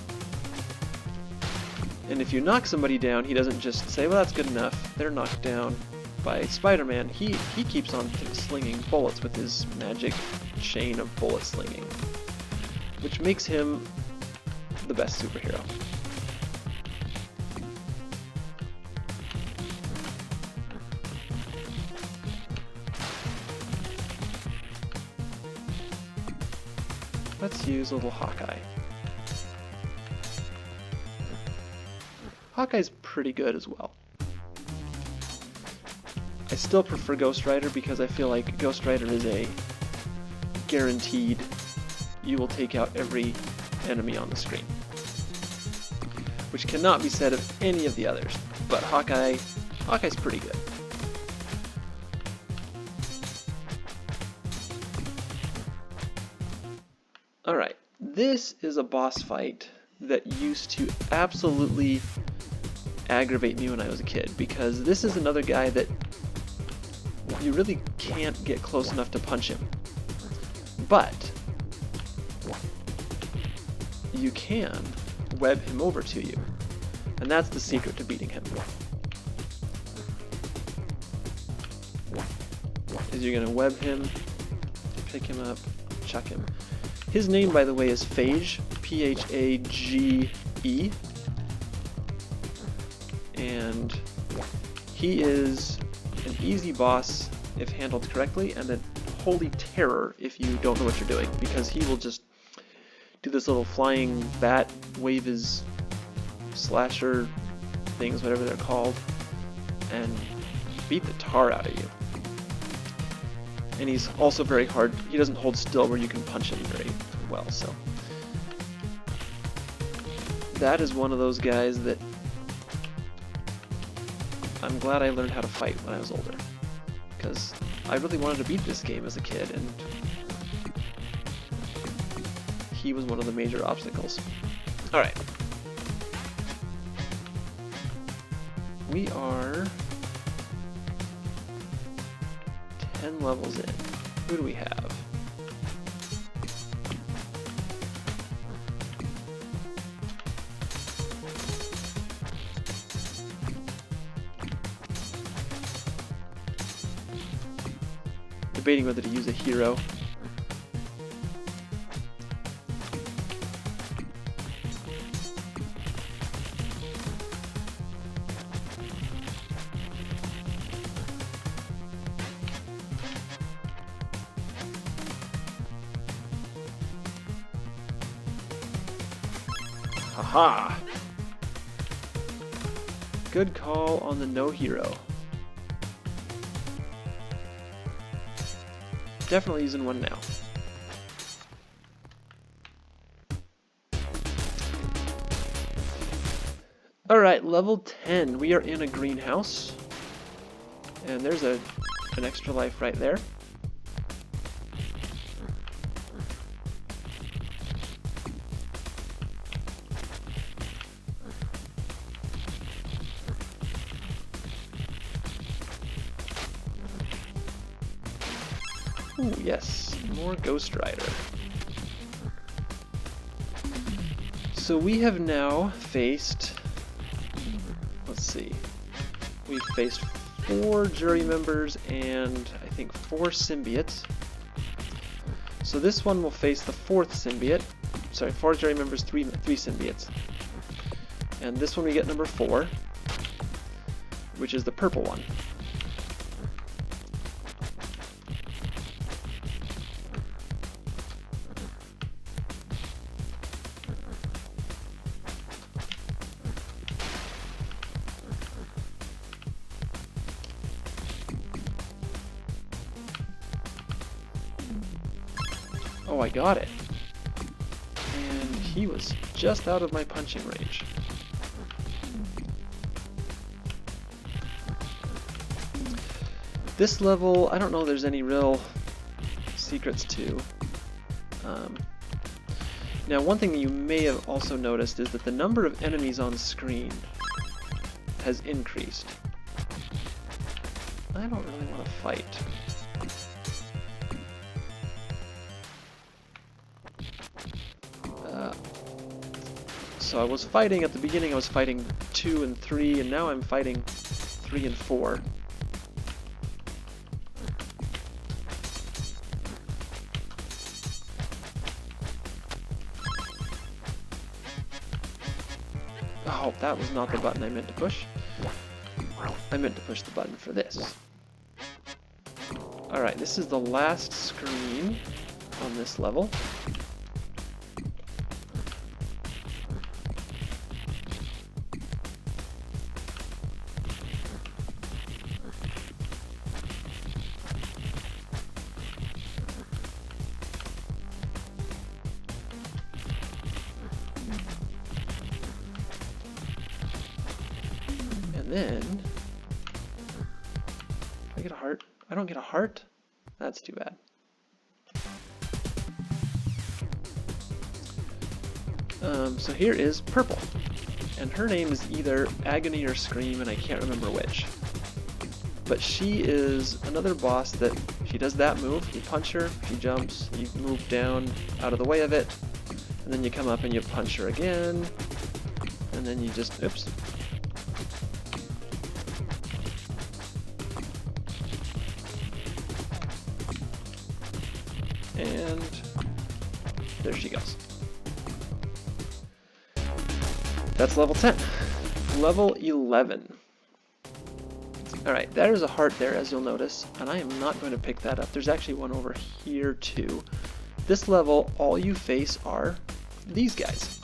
And if you knock somebody down, he doesn't just say, well, that's good enough, they're knocked down. By Spider-Man, he keeps on slinging bullets with his magic chain of bullet slinging, which makes him the best superhero. Let's use a little Hawkeye. Hawkeye's pretty good as well. I still prefer Ghost Rider because I feel like Ghost Rider is a guaranteed you will take out every enemy on the screen, which cannot be said of any of the others, but Hawkeye's pretty good. Alright, this is a boss fight that used to absolutely aggravate me when I was a kid, because this is another guy that you really can't get close enough to punch him. But you can web him over to you, and that's the secret to beating him. Is you're gonna web him, pick him up, chuck him. His name, by the way, is Phage, P-H-A-G-E, and he is an easy boss if handled correctly, and a holy terror if you don't know what you're doing, because he will just do this little flying bat, wave his slasher things, whatever they're called, and beat the tar out of you. And he's also very hard. He doesn't hold still where you can punch him very well, so that is one of those guys that I'm glad I learned how to fight when I was older, because I really wanted to beat this game as a kid, and he was one of the major obstacles. Alright. We are 10 levels in. Who do we have? Debating whether to use a hero. Haha! Good call on the no hero. Definitely using one now. Alright, level 10. We are in a greenhouse. And there's an extra life right there. Ooh, yes, more Ghost Rider. So we have now faced, let's see, we've faced 4 jury members and I think 4 symbiotes. So this one will face the 4th symbiote. Sorry, 4 jury members, 3 symbiotes. And this one we get number 4, which is the purple one. Oh, I got it. And he was just out of my punching range. This level, I don't know there's any real secrets to. Now, one thing that you may have also noticed is that the number of enemies on screen has increased. I don't really want to fight. So I was fighting at the beginning, I was fighting 2 and 3, and now I'm fighting 3 and 4. Oh, that was not the button I meant to push. I meant to push the button for this. Alright, this is the last screen on this level. And then, I get a heart. I don't get a heart? That's too bad. So here is Purple, and her name is either Agony or Scream, and I can't remember which. But she is another boss that, she does that move, you punch her, she jumps, you move down out of the way of it, and then you come up and you punch her again, and then you just, oops. And there she goes. That's level 10. Level 11. Alright, there is a heart there, as you'll notice, and I am not going to pick that up. There's actually one over here too. This level, all you face are these guys.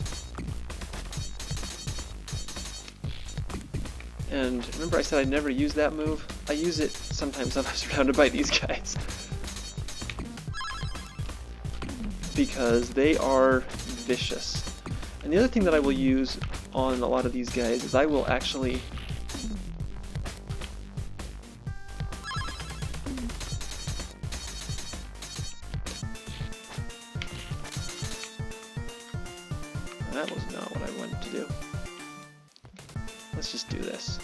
And remember I said I never use that move? I use it sometimes when I'm surrounded by these guys. Because they are vicious. And the other thing that I will use on a lot of these guys is I will actually that was not what I wanted to do. Let's just do this.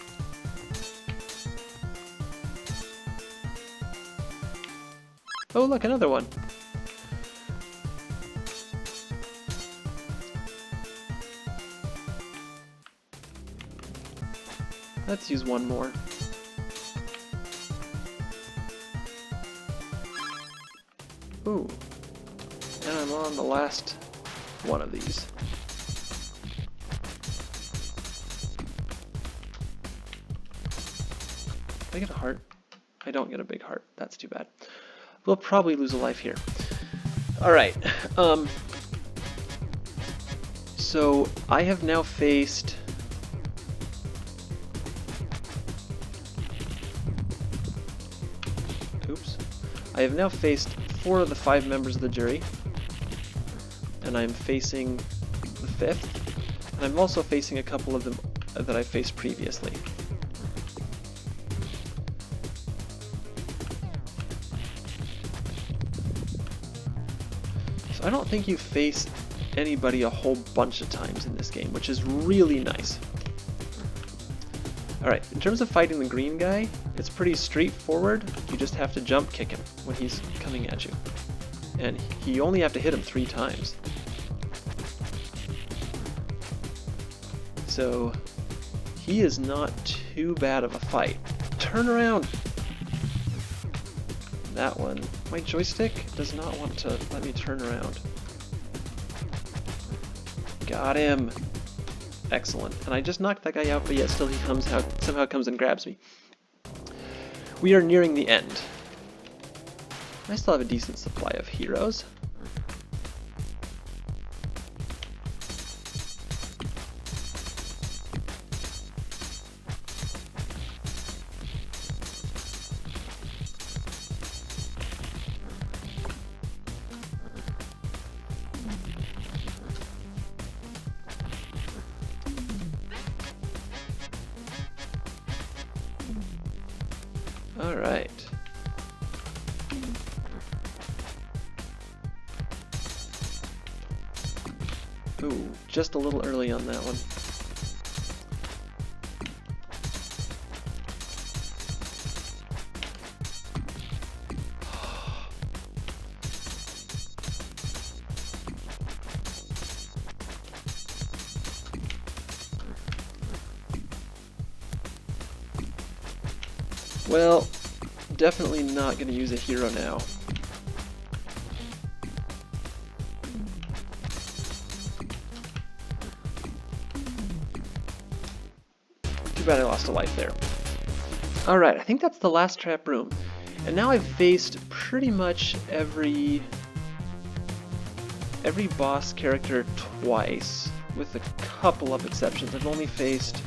Oh look, another one. Let's use one more. Ooh. And I'm on the last one of these. Did I get a heart? I don't get a big heart. That's too bad. We'll probably lose a life here. Alright. So I have now faced I have now faced 4 of the 5 members of the jury, and I'm facing the 5th, and I'm also facing a couple of them that I faced previously. So I don't think you face anybody a whole bunch of times in this game, which is really nice. Alright, in terms of fighting the green guy, it's pretty straightforward. You just have to jump kick him when he's coming at you. And you only have to hit him 3 times. So he is not too bad of a fight. Turn around! That one. My joystick does not want to let me turn around. Got him! Excellent. And I just knocked that guy out, but yet still he somehow comes and grabs me. We are nearing the end. I still have a decent supply of heroes. All right. Ooh, just a little early on that one. Well, definitely not going to use a hero now. Too bad I lost a life there. Alright, I think that's the last trap room. And now I've faced pretty much every boss character twice, with a couple of exceptions. I've only faced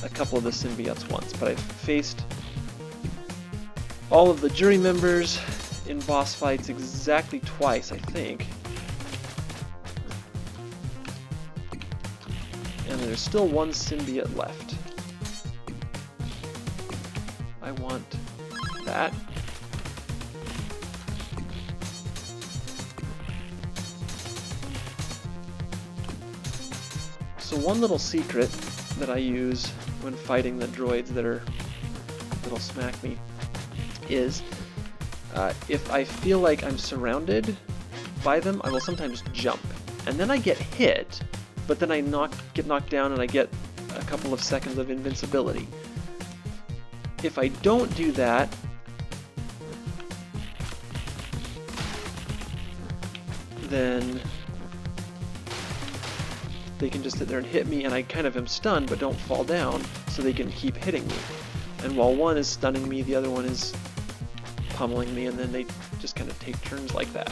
a couple of the symbiotes once, but I've faced all of the jury members in boss fights exactly twice, I think. And there's still one symbiote left. I want that. So one little secret that I use when fighting the droids that'll smack me is if I feel like I'm surrounded by them, I will sometimes jump, and then I get hit, but then I get knocked down and I get a couple of seconds of invincibility. If I don't do that, then they can just sit there and hit me, and I kind of am stunned but don't fall down, so they can keep hitting me. And while one is stunning me, the other one is pummeling me, and then they just kind of take turns like that.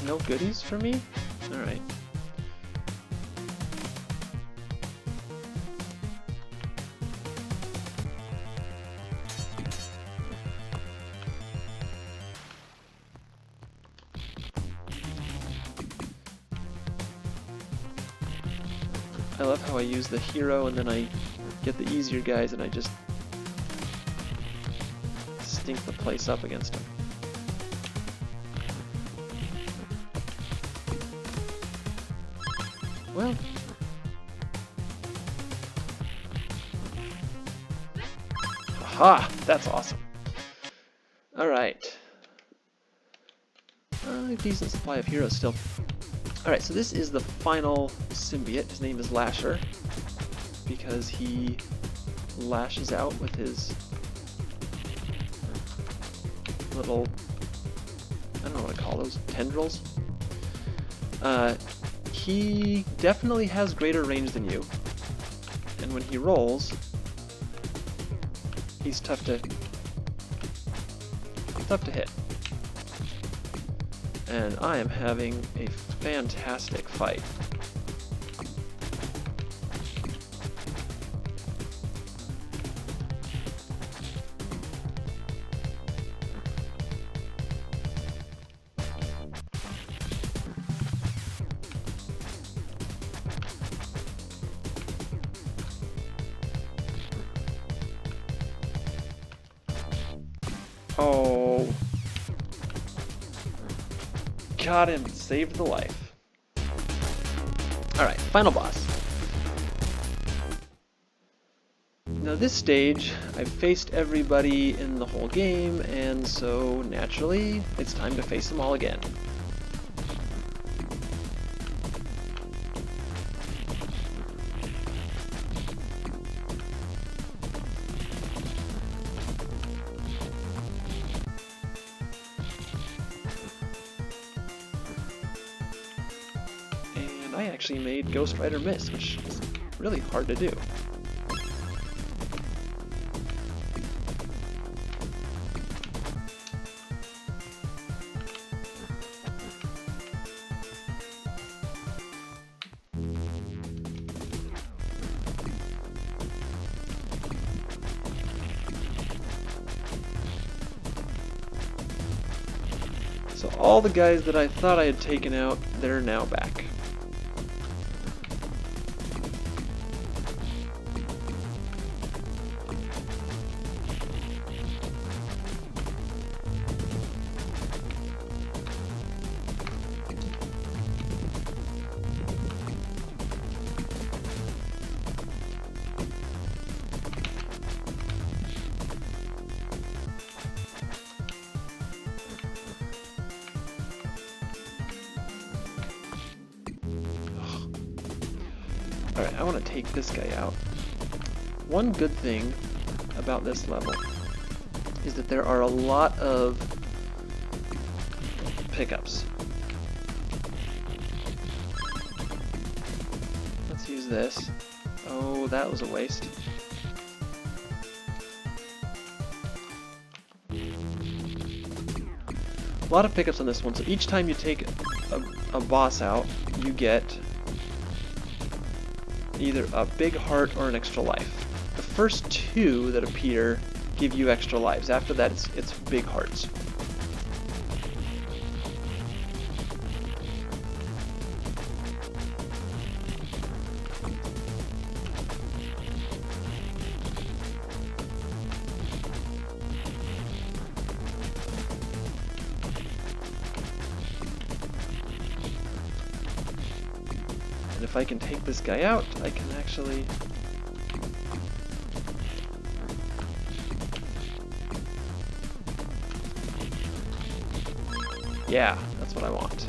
No goodies for me? Alright. I love how I use the hero and then I get the easier guys and I just stink the place up against them. Well, aha! That's awesome. Alright. A decent supply of heroes still. Alright, so this is the final symbiote. His name is Lasher, because he lashes out with his little, I don't know what to call those, tendrils? He definitely has greater range than you, and when he rolls, he's tough to hit. And I am having a fantastic fight. Oh, got him, saved the life. Alright, final boss. Now this stage, I've faced everybody in the whole game, and so naturally, it's time to face them all again. I actually made Ghost Rider miss, which is really hard to do. So all the guys that I thought I had taken out, they're now back. Alright, I want to take this guy out. One good thing about this level is that there are a lot of pickups. Let's use this. Oh, that was a waste. A lot of pickups on this one, so each time you take a boss out, you get either a big heart or an extra life. The first two that appear give you extra lives. After that, it's big hearts. And if I can take this guy out, I can actually... Yeah, that's what I want.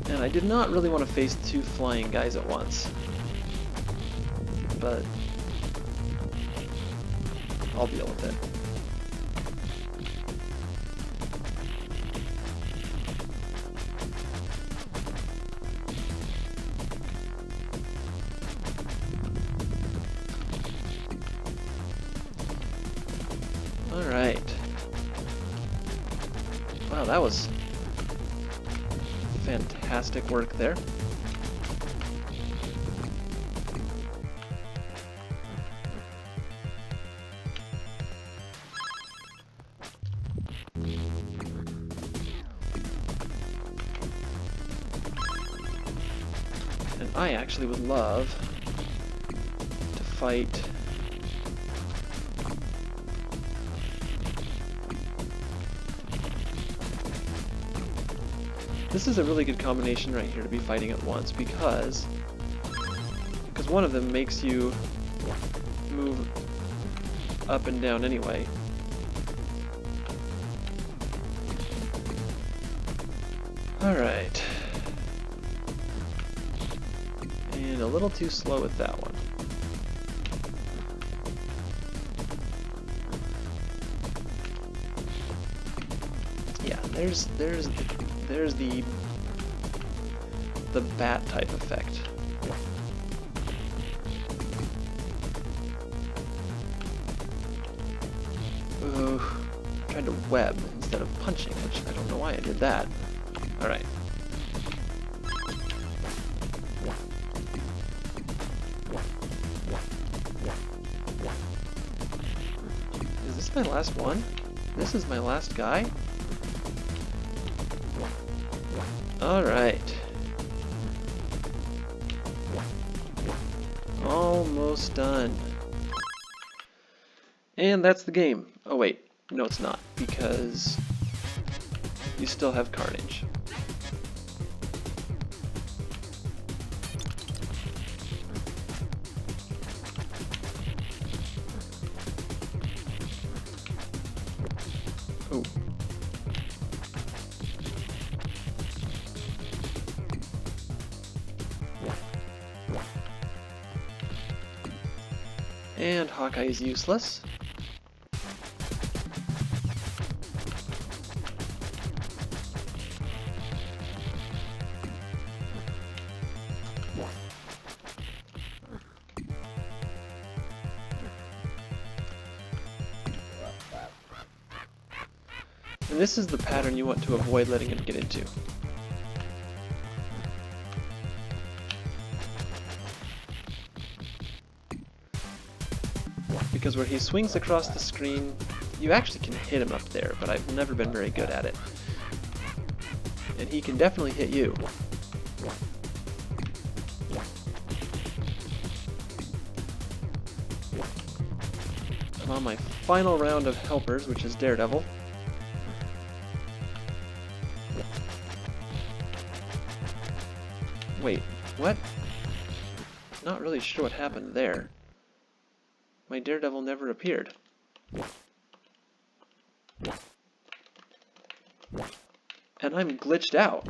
And I did not really want to face two flying guys at once. But I'll deal with it. Alright. Wow, that was fantastic work there. And I actually would love to fight this is a really good combination right here to be fighting at once because one of them makes you move up and down anyway. Alright. And a little too slow with that one. Yeah, there's the bat type effect. Ooh, I tried to web instead of punching, which I don't know why I did that. Alright. Is this my last one? This is my last guy? Alright. Almost done. And that's the game. Oh wait, no it's not, because you still have Carnage. Oh. And Hawkeye is useless. And this is the pattern you want to avoid letting him get into. Because where he swings across the screen, You actually can hit him up there, but I've never been very good at it. And he can definitely hit you. I'm on my final round of helpers, which is Daredevil. Wait, what? Not really sure what happened there. My Daredevil never appeared. And I'm glitched out.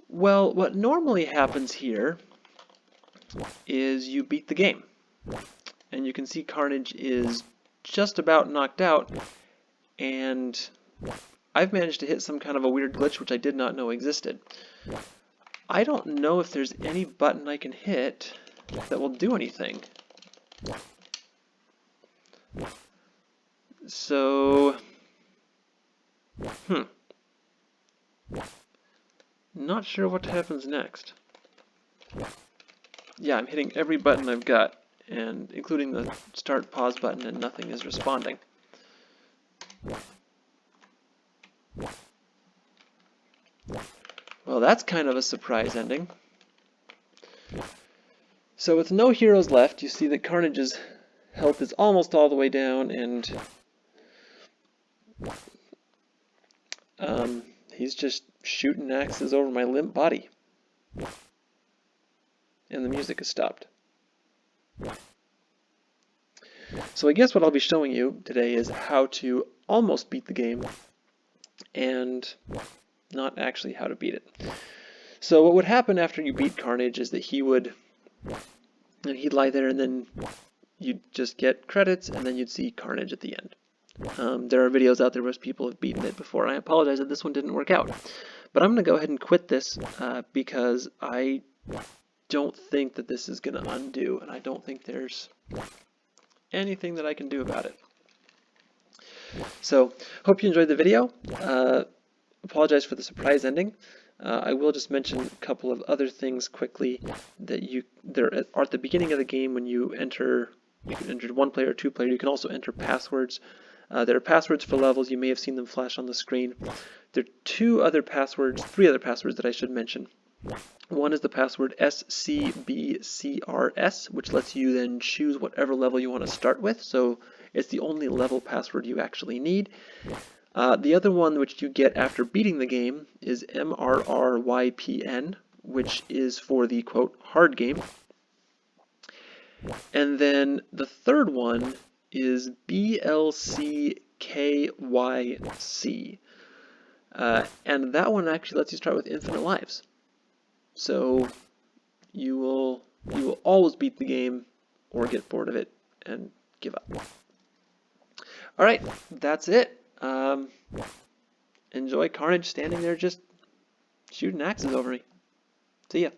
Well, what normally happens here is you beat the game. And you can see Carnage is just about knocked out, and I've managed to hit some kind of a weird glitch which I did not know existed. I don't know if there's any button I can hit that will do anything. So, not sure what happens next. Yeah, I'm hitting every button I've got, and including the start pause button, and nothing is responding. Well, that's kind of a surprise ending. So with no heroes left, you see that Carnage's health is almost all the way down, and he's just shooting axes over my limp body. And the music has stopped. So I guess what I'll be showing you today is how to almost beat the game, and not actually how to beat it. So what would happen after you beat Carnage is that he'd lie there, and then you'd just get credits, and then you'd see Carnage at the end. There are videos out there where people have beaten it before. I apologize that this one didn't work out. But I'm going to go ahead and quit this because I don't think that this is going to undo, and I don't think there's anything that I can do about it. So, hope you enjoyed the video. Apologize for the surprise ending. I will just mention a couple of other things quickly that there are at the beginning of the game when you can enter 1 player or 2 player. You can also enter passwords. There are passwords for levels. You may have seen them flash on the screen. There are 3 other passwords that I should mention. One is the password SCBCRS, which lets you then choose whatever level you want to start with. So it's the only level password you actually need. The other one, which you get after beating the game, is MRRYPN, which is for the, quote, hard game. And then the third one is BLCKYC. And that one actually lets you start with infinite lives. So you will always beat the game or get bored of it and give up. Alright, that's it. Enjoy Carnage standing there just shooting axes over me. See ya.